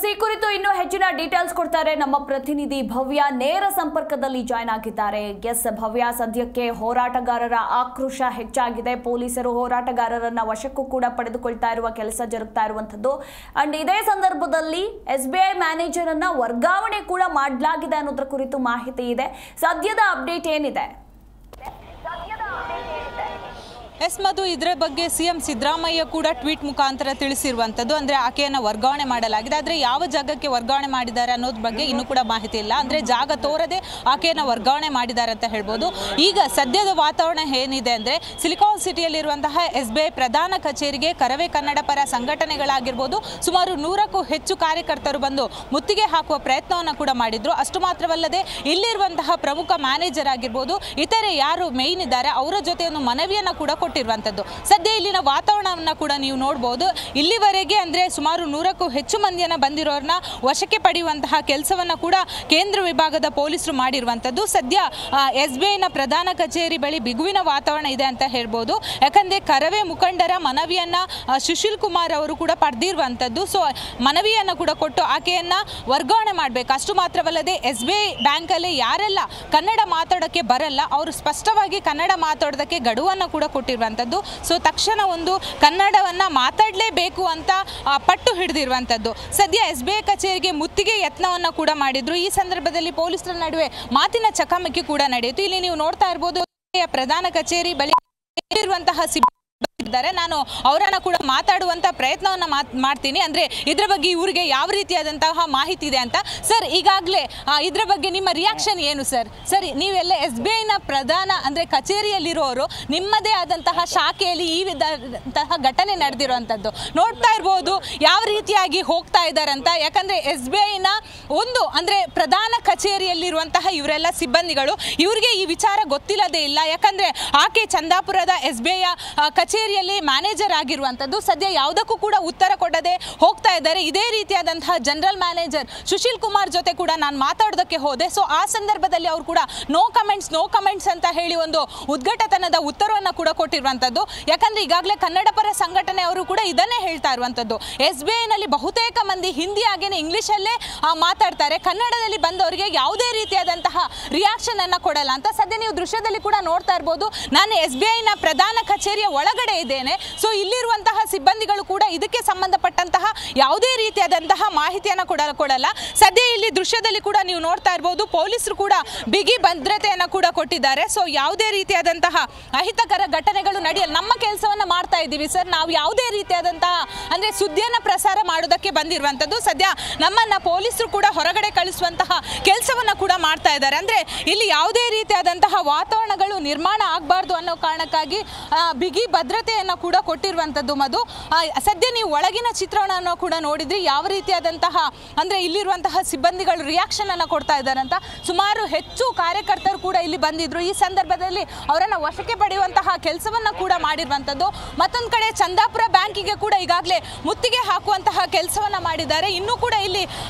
ಈ ಕುರಿತು ಇನ್ನೂ ಹೆಚ್ಚಿನ ಡೀಟೇಲ್ಸ್ ಕೊಡ್ತಾರೆ ನಮ್ಮ ಪ್ರತಿನಿಧಿ ಭವ್ಯ ನೇರ ಸಂಪರ್ಕದಲ್ಲಿ ಜಾಯ್ನ್ ಆಗಿದ್ದಾರೆ. ಭವ್ಯ, ಸದ್ಯಕ್ಕೆ ಹೋರಾಟಗಾರರ ಆಕ್ರೋಶ ಹೆಚ್ಚಾಗಿದೆ. ಪೊಲೀಸರು ಹೋರಾಟಗಾರರನ್ನ ವಶಕ್ಕೂ ಕೂಡ ಪಡೆದುಕೊಳ್ತಾ ಇರುವ ಕೆಲಸ ಜರುಗ್ತಾ ಇರುವಂತದ್ದು. ಅಂಡ್ ಇದೇ ಸಂದರ್ಭದಲ್ಲಿ SBI ಮ್ಯಾನೇಜರ್ ಅನ್ನ ವರ್ಗಾವಣೆ ಕೂಡ ಮಾಡಲಾಗಿದೆ ಅನ್ನೋದ್ರ ಕುರಿತು ಮಾಹಿತಿ ಇದೆ. ಸದ್ಯದ ಅಪ್ಡೇಟ್ ಏನಿದೆ? ಎಸ್ ಮಧು, ಇದರ ಬಗ್ಗೆ ಸಿಎಂ ಸಿದ್ದರಾಮಯ್ಯ ಕೂಡ ಟ್ವೀಟ್ ಮುಖಾಂತರ ತಿಳಿಸಿರುವಂಥದ್ದು. ಅಂದರೆ ಆಕೆಯನ್ನು ವರ್ಗಾವಣೆ ಮಾಡಲಾಗಿದೆ, ಆದರೆ ಯಾವ ಜಾಗಕ್ಕೆ ವರ್ಗಾವಣೆ ಮಾಡಿದ್ದಾರೆ ಅನ್ನೋದ್ರ ಬಗ್ಗೆ ಇನ್ನೂ ಕೂಡ ಮಾಹಿತಿ ಇಲ್ಲ. ಅಂದರೆ ಜಾಗ ತೋರದೆ ಆಕೆಯನ್ನು ವರ್ಗಾವಣೆ ಮಾಡಿದ್ದಾರೆ ಅಂತ ಹೇಳ್ಬೋದು. ಈಗ ಸದ್ಯದ ವಾತಾವರಣ ಏನಿದೆ ಅಂದರೆ ಸಿಲಿಕಾನ್ ಸಿಟಿಯಲ್ಲಿರುವಂತಹ SBI ಪ್ರಧಾನ ಕಚೇರಿಗೆ ಕರವೇ ಕನ್ನಡ ಪರ ಸಂಘಟನೆಗಳಾಗಿರ್ಬೋದು ಸುಮಾರು 100ಕ್ಕೂ ಹೆಚ್ಚು ಕಾರ್ಯಕರ್ತರು ಬಂದು ಮುತ್ತಿಗೆ ಹಾಕುವ ಪ್ರಯತ್ನವನ್ನು ಕೂಡ ಮಾಡಿದ್ರು. ಅಷ್ಟು ಮಾತ್ರವಲ್ಲದೆ ಇಲ್ಲಿರುವಂತಹ ಪ್ರಮುಖ ಮ್ಯಾನೇಜರ್ ಆಗಿರ್ಬೋದು, ಇತರೆ ಯಾರು ಮೇಯ್ನ್ ಇದ್ದಾರೆ ಅವರ ಜೊತೆ ಒಂದು ಮನವಿಯನ್ನು ಕೂಡ ಕೊಟ್ಟಿರುವಂತದ್ದು. ಸದ್ಯ ಇಲ್ಲಿನ ವಾತಾವರಣವನ್ನು ಕೂಡ ನೀವು ನೋಡಬಹುದು. ಇಲ್ಲಿವರೆಗೆ ಅಂದ್ರೆ ಸುಮಾರು 100ಕ್ಕೂ ಹೆಚ್ಚು ಮಂದಿಯನ್ನ ಬಂದಿರೋರನ್ನ ವಶಕ್ಕೆ ಪಡೆಯುವಂತಹ ಕೆಲಸವನ್ನ ಕೂಡ ಕೇಂದ್ರ ವಿಭಾಗದ ಪೊಲೀಸರು ಮಾಡಿರುವಂತದ್ದು. ಸದ್ಯ SBIನ ಪ್ರಧಾನ ಕಚೇರಿ ಬಳಿ ಬಿಗುವಿನ ವಾತಾವರಣ ಇದೆ ಅಂತ ಹೇಳ್ಬೋದು. ಯಾಕಂದ್ರೆ ಕರವೇ ಮುಖಂಡರ ಮನವಿಯನ್ನ ಸುಶೀಲ್ ಕುಮಾರ್ ಅವರು ಕೂಡ ಪಡೆದಿರುವಂತದ್ದು. ಸೊ ಮನವಿಯನ್ನ ಕೂಡ ಕೊಟ್ಟು ಆಕೆಯನ್ನ ವರ್ಗಾವಣೆ ಮಾಡಬೇಕು. ಅಷ್ಟು ಮಾತ್ರವಲ್ಲದೆ SBI ಬ್ಯಾಂಕ್ ಅಲ್ಲಿ ಯಾರೆಲ್ಲ ಕನ್ನಡ ಮಾತಾಡೋಕ್ಕೆ ಬರಲ್ಲ ಅವರು ಸ್ಪಷ್ಟವಾಗಿ ಕನ್ನಡ ಮಾತಾಡೋದಕ್ಕೆ ಗಡುವನ್ನು ಕೂಡ ಕೊಟ್ಟಿರುವಂತದ್ದು. ಸೊ ತಕ್ಷಣ ಒಂದು ಕನ್ನಡವನ್ನ ಮಾತಾಡಲೇಬೇಕು ಅಂತ ಪಟ್ಟು ಹಿಡಿದಿರುವಂತದ್ದು. ಸದ್ಯ SBI ಕಚೇರಿಗೆ ಮುತ್ತಿಗೆ ಯತ್ನವನ್ನ ಕೂಡ ಮಾಡಿದ್ರು. ಈ ಸಂದರ್ಭದಲ್ಲಿ ಪೊಲೀಸರ ನಡುವೆ ಮಾತಿನ ಚಕಮಕಿ ಕೂಡ ನಡೆಯಿತು. ಇಲ್ಲಿ ನೀವು ನೋಡ್ತಾ ಇರಬಹುದು, ಪ್ರಧಾನ ಕಚೇರಿ ಬಳಿ ಇರುವಂತಹ ನಾನು ಅವರನ್ನ ಕೂಡ ಮಾತಾಡುವಂತ ಪ್ರಯತ್ನವನ್ನ ಮಾಡ್ತೀನಿ. ಅಂದ್ರೆ ಇದ್ರ ಬಗ್ಗೆ ಇವರಿಗೆ ಯಾವ ರೀತಿಯಾದಂತಹ ಮಾಹಿತಿ ಇದೆ ಅಂತ. ಸರ್, ಈಗಾಗಲೇ ಇದ್ರ ಬಗ್ಗೆ ನಿಮ್ಮ ರಿಯಾಕ್ಷನ್ ಏನು ಸರ್? ಸರಿ, ನೀವೆಲ್ಲ SBIನ ಪ್ರಧಾನ ಅಂದ್ರೆ ಕಚೇರಿಯಲ್ಲಿರೋರು, ನಿಮ್ಮದೇ ಆದಂತಹ ಶಾಖೆಯಲ್ಲಿ ಈ ವಿಧಂತಹ ಘಟನೆ ನಡೆದಿರುವಂತದ್ದು ನೋಡ್ತಾ ಇರಬಹುದು ಯಾವ ರೀತಿಯಾಗಿ ಹೋಗ್ತಾ ಇದ್ದಾರೆ ಅಂತ. ಯಾಕಂದ್ರೆ SBIನ ಒಂದು ಅಂದ್ರೆ ಪ್ರಧಾನ ಕಚೇರಿಯಲ್ಲಿರುವಂತಹ ಇವರೆಲ್ಲ ಸಿಬ್ಬಂದಿಗಳು, ಇವರಿಗೆ ಈ ವಿಚಾರ ಗೊತ್ತಿಲ್ಲದೇ ಇಲ್ಲ. ಯಾಕಂದ್ರೆ ಆಕೆ ಚಂದಾಪುರದ SBIಯ ಕಚೇರಿಯಲ್ಲಿ ಮ್ಯಾನೇಜರ್ ಆಗಿರುವಂತದ್ದು. ಸದ್ಯ ಯಾವುದಕ್ಕೂ ಕೂಡ ಉತ್ತರ ಕೊಡದೆ ಹೋಗ್ತಾ ಇದ್ದಾರೆ. ಇದೇ ರೀತಿಯಾದಂತಹ ಜನರಲ್ ಮ್ಯಾನೇಜರ್ ಸುಶೀಲ್ ಕುಮಾರ್ ಜೊತೆ ಕೂಡ ನಾನು ಮಾತಾಡೋದಕ್ಕೆ ಹೋದೆ. ಸೊ ಆ ಸಂದರ್ಭದಲ್ಲಿ ಅವರು ಕೂಡ ನೋ ಕಮೆಂಟ್ಸ್ ಅಂತ ಹೇಳಿ ಒಂದು ಉದ್ಘಾಟನದ ಉತ್ತರವನ್ನ ಕೂಡ ಕೊಟ್ಟಿರುವಂತದ್ದು. ಯಾಕಂದ್ರೆ ಈಗಾಗಲೇ ಕನ್ನಡ ಪರ ಸಂಘಟನೆ ಅವರು ಕೂಡ ಇದನ್ನೇ ಹೇಳ್ತಾ ಇರುವಂತದ್ದು. SBIನಲ್ಲಿ ಬಹುತೇಕ ಮಂದಿ ಹಿಂದಿ ಹಾಗೇನೆ ಇಂಗ್ಲಿಷ್ ಅಲ್ಲೇ ಮಾತಾಡ್ತಾರೆ, ಕನ್ನಡದಲ್ಲಿ ಬಂದವರಿಗೆ ಯಾವುದೇ ರೀತಿಯಾದಂತಹ ರಿಯಾಕ್ಷನ್ ಅನ್ನ ಕೊಡಲ್ಲ ಅಂತ. ಸದ್ಯ ನೀವು ದೃಶ್ಯದಲ್ಲಿ ಕೂಡ ನೋಡ್ತಾ ಇರಬಹುದು, ನಾನು SBIನ ಪ್ರಧಾನ ಕಚೇರಿಯ ಒಳಗಡೆ ಇದ್ದೇನೆ. ಸೊ ಇಲ್ಲಿರುವಂತಹ ಸಿಬ್ಬಂದಿಗಳು ಕೂಡ ಇದಕ್ಕೆ ಸಂಬಂಧಪಟ್ಟಂತಹ ಯಾವುದೇ ರೀತಿಯಾದಂತಹ ಮಾಹಿತಿಯನ್ನು ಕೊಡಲ್ಲ. ಸದ್ಯ ಇಲ್ಲಿ ದೃಶ್ಯದಲ್ಲಿ ಕೂಡ ನೀವು ನೋಡ್ತಾ ಇರಬಹುದು, ಪೊಲೀಸರು ಕೂಡ ಬಿಗಿ ಭದ್ರತೆಯನ್ನು ಕೂಡ ಕೊಟ್ಟಿದ್ದಾರೆ. ಸೊ ಯಾವುದೇ ರೀತಿಯಾದಂತಹ ಅಹಿತಕರ ಘಟನೆಗಳು ನಡೆಯಲ್ಲ. ನಮ್ಮ ಕೆಲಸವನ್ನ ಮಾಡ್ತಾ ಇದ್ದೀವಿ ಸರ್, ನಾವು ಯಾವುದೇ ರೀತಿಯಾದಂತಹ ಅಂದ್ರೆ ಸುದ್ದಿಯನ್ನ ಪ್ರಸಾರ ಮಾಡೋದಕ್ಕೆ ಬಂದಿರುವಂತದ್ದು. ಸದ್ಯ ನಮ್ಮನ್ನ ಪೊಲೀಸರು ಕೂಡ ಹೊರಗಡೆ ಕಳಿಸುವಂತಹ ಕೆಲಸವನ್ನ ಕೂಡ ಮಾಡ್ತಾ ಇದ್ದಾರೆ. ಅಂದ್ರೆ ಇಲ್ಲಿ ಯಾವುದೇ ರೀತಿಯಾದಂತಹ ವಾತಾವರಣಗಳು ನಿರ್ಮಾಣ ಆಗಬಾರ್ದು ಅನ್ನೋ ಕಾರಣಕ್ಕಾಗಿ ಬಿಗಿ ಭದ್ರತೆಯನ್ನು ಕೂಡ ಕೊಟ್ಟಿರುವಂತದ್ದು. ಮಧು, ಸದ್ಯ ನೀವು ಒಳಗಿನ ಚಿತ್ರಣವನ್ನು ಕೂಡ ನೋಡಿದ್ರಿ, ಯಾವ ರೀತಿಯಾದಂತಹ ಅಂದ್ರೆ ಇಲ್ಲಿರುವಂತಹ ಸಿಬ್ಬಂದಿಗಳು ರಿಯಾಕ್ಷನ್ ಅನ್ನು ಕೊಡ್ತಾ ಇದ್ದಾರೆ ಅಂತ. ಸುಮಾರು ಹೆಚ್ಚು ಕಾರ್ಯಕರ್ತರು ಕೂಡ ಇಲ್ಲಿ ಬಂದಿದ್ರು. ಈ ಸಂದರ್ಭದಲ್ಲಿ ಅವರನ್ನ ವಶಕ್ಕೆ ಪಡೆಯುವಂತಹ ಕೆಲಸವನ್ನ ಕೂಡ ಮಾಡಿರುವಂತದ್ದು. ಮತ್ತೊಂದು ಕಡೆ ಚಂದಾಪುರ ಬ್ಯಾಂಕಿಗೆ ಕೂಡ ಈಗಾಗಲೇ ಮುತ್ತಿಗೆ ಹಾಕುವಂತಹ ಕೆಲಸವನ್ನ ಮಾಡಿದ್ದಾರೆ. ಇನ್ನೂ ಕೂಡ ಇಲ್ಲಿ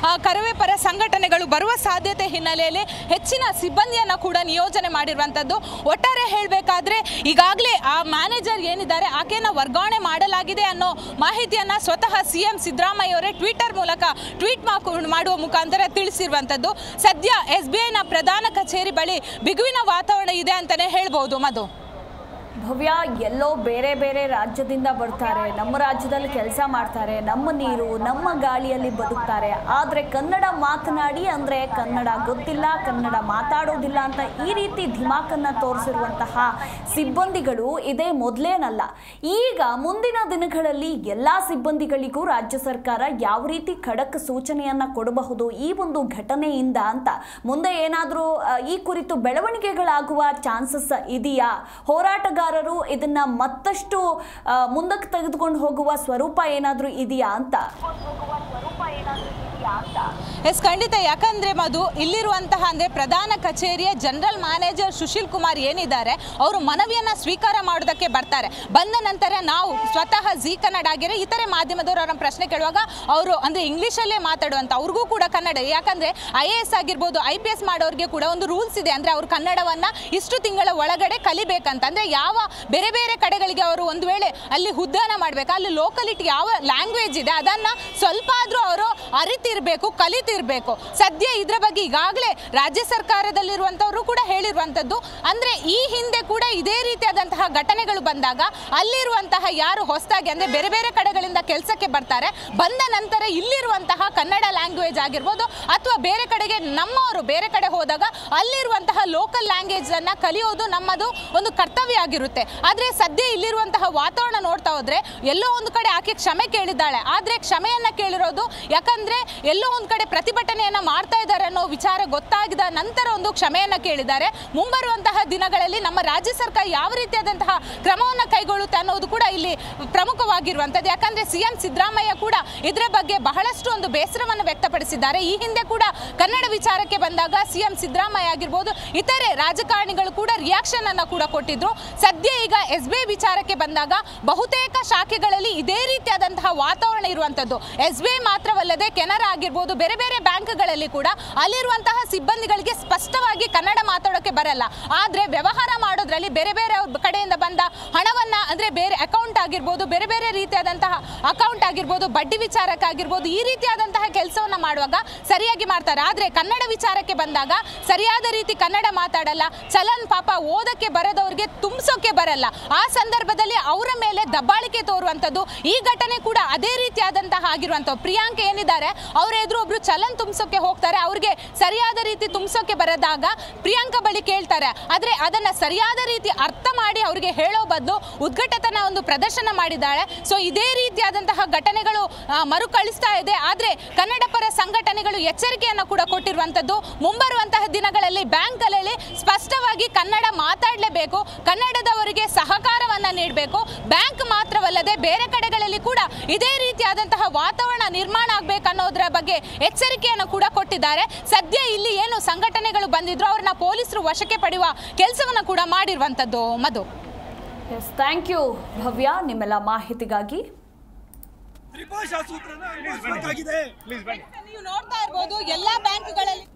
ಕರವೇ ಪರ ಸಂಘಟನೆಗಳು ಬರುವ ಸಾಧ್ಯತೆ ಹಿನ್ನೆಲೆಯಲ್ಲಿ ಹೆಚ್ಚಿನ ಸಿಬ್ಬಂದಿಯನ್ನ ಕೂಡ ನಿಯೋಜನೆ ಮಾಡಿರುವಂತದ್ದು. ಒಟ್ಟಾರೆ ಹೇಳಬೇಕಾದ್ರೆ ಈಗಾಗಲೇ ಆ ಮ್ಯಾನೇಜರ್ ಏನಿದ್ದಾರೆ ಆಕೆಯನ್ನು ವರ್ಗಾವಣೆ ಮಾಡಲಾಗಿದೆ ಅನ್ನೋ ಮಾಹಿತಿಯನ್ನ ಸ್ವತಃ ಸಿಎಂ ಸಿದ್ದರಾಮಯ್ಯ ಅವರೇ ಟ್ವಿಟರ್ ಮೂಲಕ ಟ್ವೀಟ್ ಮಾಡುವ ಮುಖಾಂತರ ತಿಳಿಸಿರುವಂತದ್ದು. ಸದ್ಯ SBIನ ಪ್ರಧಾನ ಕಚೇರಿ ಬಳಿ ಬಿಗುವಿನ ವಾತಾವರಣ ಇದೆ ಅಂತಾನೆ ಹೇಳ್ಬಹುದು. ಮಧು, ಭವ್ಯ, ಎಲ್ಲೋ ಬೇರೆ ಬೇರೆ ರಾಜ್ಯದಿಂದ ಬರ್ತಾರೆ, ನಮ್ಮ ರಾಜ್ಯದಲ್ಲಿ ಕೆಲಸ ಮಾಡ್ತಾರೆ, ನಮ್ಮ ನೀರು ನಮ್ಮ ಗಾಳಿಯಲ್ಲಿ ಬದುಕ್ತಾರೆ, ಆದರೆ ಕನ್ನಡ ಮಾತನಾಡಿ ಅಂದರೆ ಕನ್ನಡ ಗೊತ್ತಿಲ್ಲ, ಕನ್ನಡ ಮಾತಾಡೋದಿಲ್ಲ ಅಂತ ಈ ರೀತಿ ಧಿಮಾಕನ್ನು ತೋರಿಸಿರುವಂತಹ ಸಿಬ್ಬಂದಿಗಳು ಇದೇ ಮೊದಲೇನಲ್ಲ. ಈಗ ಮುಂದಿನ ದಿನಗಳಲ್ಲಿ ಎಲ್ಲ ಸಿಬ್ಬಂದಿಗಳಿಗೂ ರಾಜ್ಯ ಸರ್ಕಾರ ಯಾವ ರೀತಿ ಖಡಕ್ ಸೂಚನೆಯನ್ನು ಕೊಡಬಹುದು ಈ ಒಂದು ಘಟನೆಯಿಂದ ಅಂತ, ಮುಂದೆ ಏನಾದರೂ ಈ ಕುರಿತು ಬೆಳವಣಿಗೆಗಳಾಗುವ ಚಾನ್ಸಸ್ ಇದೆಯಾ? ಹೋರಾಟಗಾರರು ಇದನ್ನ ಮತ್ತಷ್ಟು ಮುಂದಕ್ಕೆ ತೆಗೆದುಕೊಂಡು ಹೋಗುವ ಸ್ವರೂಪ ಏನಾದರೂ ಇದೆಯಾ ಅಂತ? ಎಸ್ ಖಂಡಿತ, ಯಾಕಂದ್ರೆ ಮಧು ಇಲ್ಲಿರುವಂತಹ ಅಂದ್ರೆ ಪ್ರಧಾನ ಕಚೇರಿಯ ಜನರಲ್ ಮ್ಯಾನೇಜರ್ ಸುಶೀಲ್ ಕುಮಾರ್ ಏನಿದ್ದಾರೆ ಅವರು ಮನವಿಯನ್ನ ಸ್ವೀಕಾರ ಮಾಡೋದಕ್ಕೆ ಬರ್ತಾರೆ. ಬಂದ ನಂತರ ನಾವು ಸ್ವತಃ ಜಿ ಕನ್ನಡ ಆಗಿರೋ ಇತರೆ ಮಾಧ್ಯಮದವರು ಅವರ ಪ್ರಶ್ನೆ ಕೇಳುವಾಗ ಅವರು ಅಂದ್ರೆ ಇಂಗ್ಲಿಷಲ್ಲೇ ಮಾತಾಡುವಂತ, ಅವ್ರಿಗೂ ಕೂಡ ಕನ್ನಡ, ಯಾಕಂದ್ರೆ IAS ಆಗಿರ್ಬೋದು IPS ಮಾಡೋರಿಗೆ ಕೂಡ ಒಂದು ರೂಲ್ಸ್ ಇದೆ, ಅಂದ್ರೆ ಅವ್ರು ಕನ್ನಡವನ್ನ ಇಷ್ಟು ತಿಂಗಳ ಒಳಗಡೆ ಕಲಿಬೇಕಂತ. ಅಂದ್ರೆ ಯಾವ ಬೇರೆ ಬೇರೆ ಕಡೆಗಳಿಗೆ ಅವರು ಒಂದು ವೇಳೆ ಅಲ್ಲಿ ಉದ್ಯಾನ ಮಾಡ್ಬೇಕು, ಅಲ್ಲಿ ಲೋಕಲಿಟಿ ಯಾವ ಲ್ಯಾಂಗ್ವೇಜ್ ಇದೆ ಅದನ್ನ ಸ್ವಲ್ಪ ಆದ್ರೂ ಅವರು ಅರಿತಿರ್ಬೇಕು, ಕಲಿತಿರ್ಬೇಕು. ಸದ್ಯ ಇದ್ರ ಬಗ್ಗೆ ಈಗಾಗಲೇ ರಾಜ್ಯ ಸರ್ಕಾರದಲ್ಲಿರುವಂತವರು ಕೂಡ ಹೇಳಿರುವಂತದ್ದು, ಅಂದ್ರೆ ಈ ಹಿಂದೆ ಕೂಡ ಇದೇ ರೀತಿಯಾದಂತಹ ಘಟನೆಗಳು ಬಂದಾಗ ಅಲ್ಲಿರುವಂತಹ ಯಾರು ಹೊಸದಾಗಿ ಅಂದ್ರೆ ಬೇರೆ ಬೇರೆ ಕಡೆಗಳಿಂದ ಕೆಲಸಕ್ಕೆ ಬರ್ತಾರೆ, ಬಂದ ನಂತರ ಇಲ್ಲಿರುವಂತಹ ಕನ್ನಡ ಲ್ಯಾಂಗ್ವೇಜ್ ಆಗಿರ್ಬೋದು ಅಥವಾ ಬೇರೆ ಕಡೆಗೆ ನಮ್ಮವರು ಬೇರೆ ಕಡೆ ಹೋದಾಗ ಅಲ್ಲಿರುವಂತಹ ಲೋಕಲ್ ಲ್ಯಾಂಗ್ವೇಜ್ ಅನ್ನ ಕಲಿಯೋದು ನಮ್ಮದು ಒಂದು ಕರ್ತವ್ಯ ಆಗಿರುತ್ತೆ. ಆದ್ರೆ ಸದ್ಯ ಇಲ್ಲಿರುವಂತಹ ವಾತಾವರಣ ನೋಡ್ತಾ ಹೋದ್ರೆ ಎಲ್ಲೋ ಒಂದು ಕಡೆ ಆಕೆ ಕ್ಷಮೆ ಕೇಳಿದ್ದಾಳೆ, ಆದ್ರೆ ಕ್ಷಮೆಯನ್ನ ಕೇಳಿರೋದು ಯಾಕಂದ್ರೆ ಎಲ್ಲೋ ಒಂದು ಕಡೆ ಪ್ರತಿಭಟನೆಯನ್ನ ಮಾಡ್ತಾ ಇದ್ದಾರೆ ಅನ್ನೋ ವಿಚಾರ ಗೊತ್ತಾಗಿದ ನಂತರ ಒಂದು ಕ್ಷಮೆಯನ್ನ ಕೇಳಿದ್ದಾರೆ. ಮುಂಬರುವಂತಹ ದಿನಗಳಲ್ಲಿ ನಮ್ಮ ರಾಜ್ಯ ಸರ್ಕಾರ ಯಾವ ರೀತಿಯಾದಂತಹ ಕ್ರಮವನ್ನು ಕೈಗೊಳ್ಳುತ್ತೆ ಅನ್ನೋದು ಕೂಡ ಇಲ್ಲಿ ಪ್ರಮುಖವಾಗಿರುವಂತದ್ದು. ಯಾಕಂದ್ರೆ CM ಸಿದ್ದರಾಮಯ್ಯ ಕೂಡ ಇದರ ಬಗ್ಗೆ ಬಹಳಷ್ಟು ಒಂದು ಬೇಸರವನ್ನು ವ್ಯಕ್ತಪಡಿಸಿದ್ದಾರೆ. ಈ ಹಿಂದೆ ಕೂಡ ಕನ್ನಡ ವಿಚಾರಕ್ಕೆ ಬಂದಾಗ CM ಸಿದ್ದರಾಮಯ್ಯ ಆಗಿರ್ಬೋದು ಇತರೆ ರಾಜಕಾರಣಿಗಳು ಕೂಡ ರಿಯಾಕ್ಷನ್ ಅನ್ನ ಕೂಡ ಕೊಟ್ಟಿದ್ರು. ಸದ್ಯ ಈಗ SBI ವಿಚಾರಕ್ಕೆ ಬಂದಾಗ ಬಹುತೇಕ ಶಾಖೆಗಳಲ್ಲಿ ಇದೇ ರೀತಿಯಾದಂತಹ ವಾತಾವರಣ ಇರುವಂತದ್ದು. SBI ಮಾತ್ರವಲ್ಲದೆ ಕೆನರಾ ಆಗಿರ್ಬೋದು ಬೇರೆ ಬೇರೆ ಬ್ಯಾಂಕ್ಗಳಲ್ಲಿ ಕೂಡ ಅಲ್ಲಿರುವಂತಹ ಸಿಬ್ಬಂದಿಗಳಿಗೆ ಸ್ಪಷ್ಟವಾಗಿ ಕನ್ನಡ ಮಾತಾಡೋಕೆ ಬರಲ್ಲ. ಆದ್ರೆ ವ್ಯವಹಾರ ಮಾಡೋದ್ರಲ್ಲಿ ಬೇರೆ ಬೇರೆ ಕಡೆಯಿಂದ ಬಂದ ಹಣವನ್ನ ಅಂದ್ರೆ ಬೇರೆ ಅಕೌಂಟ್ ಆಗಿರ್ಬೋದು ಬೇರೆ ಬೇರೆ ರೀತಿಯಾದಂತಹ ಅಕೌಂಟ್ ಆಗಿರ್ಬೋದು ಬಡ್ಡಿ ವಿಚಾರಕ್ಕಾಗಿರ್ಬೋದು ಈ ರೀತಿಯಾದಂತಹ ಕೆಲಸವನ್ನ ಮಾಡುವಾಗ ಸರಿಯಾಗಿ ಮಾಡ್ತಾರೆ. ಆದ್ರೆ ಕನ್ನಡ ವಿಚಾರಕ್ಕೆ ಬಂದಾಗ ಸರಿಯಾದ ರೀತಿ ಕನ್ನಡ ಮಾತಾಡಲ್ಲ. ಚಲನ್ ಪಾಪ ಓದಕ್ಕೆ ಬರದವ್ರಿಗೆ ತುಂಬಿಸೋಕೆ ಬರಲ್ಲ. ಆ ಸಂದರ್ಭದಲ್ಲಿ ಅವರ ಮೇಲೆ ದಬ್ಬಾಳಿಕೆ ತೋರುವಂತದ್ದು ಈ ಘಟನೆ ಕೂಡ ಅದೇ ರೀತಿಯಾದಂತಹ ಆಗಿರುವಂತದ್ದು. ಪ್ರಿಯಾಂಕ ಏನಿದ್ದಾರೆ ಅವರ ಎದುರು ಒಬ್ರು ಚಲನ್ ತುಂಬಿಸೋಕೆ ಹೋಗ್ತಾರೆ, ಅವ್ರಿಗೆ ಸರಿಯಾದ ರೀತಿ ತುಂಬಿಸೋಕೆ ಬರದಾಗ ಪ್ರಿಯಾಂಕ ಬಳಿ ಕೇಳ್ತಾರೆ. ಆದ್ರೆ ಅದನ್ನ ಸರಿಯಾದ ರೀತಿ ಅರ್ಥ ಮಾಡಿ ಅವ್ರಿಗೆ ಹೇಳೋ ಬದಲು ಉದ್ಘಾಟನಾ ಒಂದು ಪ್ರದರ್ಶನ ಮಾಡಿದ್ದಾಳೆ. ಸೊ ಇದೇ ರೀತಿಯಾದಂತಹ ಘಟನೆಗಳು ಮರುಕಳಿಸ್ತಾ ಇದೆ. ಆದ್ರೆ ಕನ್ನಡ ಪರ ಸಂಘಟನೆಗಳು ಎಚ್ಚರಿಕೆಯನ್ನು ಕೂಡ ಕೊಟ್ಟಿರುವಂತದ್ದು. ಮುಂಬರುವಂತಹ ದಿನಗಳಲ್ಲಿ ಬ್ಯಾಂಕ್ಗಳಲ್ಲಿ ಸ್ಪಷ್ಟವಾಗಿ ಕನ್ನಡ ಮಾತಾಡಲೇಬೇಕು, ಕನ್ನಡದವರಿಗೆ ಸಹಕಾರವನ್ನ ನೀಡಬೇಕು. ಬ್ಯಾಂಕ್ ಮಾತ್ರವಲ್ಲದೆ ಬೇರೆ ಕಡೆಗಳಲ್ಲಿ ಕೂಡ ಇದೇ ರೀತಿಯಾದಂತಹ ವಾತಾವರಣ ನಿರ್ಮಾಣ ಆಗಬೇಕು ಅನ್ನೋದರ ಬಗ್ಗೆ ಎಚ್ಚರಿಕೆಯನ್ನು ಕೂಡ ಕೊಟ್ಟಿದ್ದಾರೆ. ಸದ್ಯ ಇಲ್ಲಿ ಏನು ಸಂಘಟನೆಗಳು ಬಂದಿದ್ರು ಅವ್ರನ್ನ ಪೊಲೀಸರು ವಶಕ್ಕೆ ಪಡೆಯುವ ಕೆಲಸವನ್ನ ಕೂಡ ಮಾಡಿರುವಂತದ್ದು. ಮಧು, ಎಸ್, ಥ್ಯಾಂಕ್ ಯು ಭವ್ಯ ನಿಮ್ಮೆಲ್ಲ ಮಾಹಿತಿಗಾಗಿ. ನೀವು ನೋಡ್ತಾ ಇರ್ಬೋದು ಎಲ್ಲಾ ಬ್ಯಾಂಕ್ಗಳಲ್ಲಿ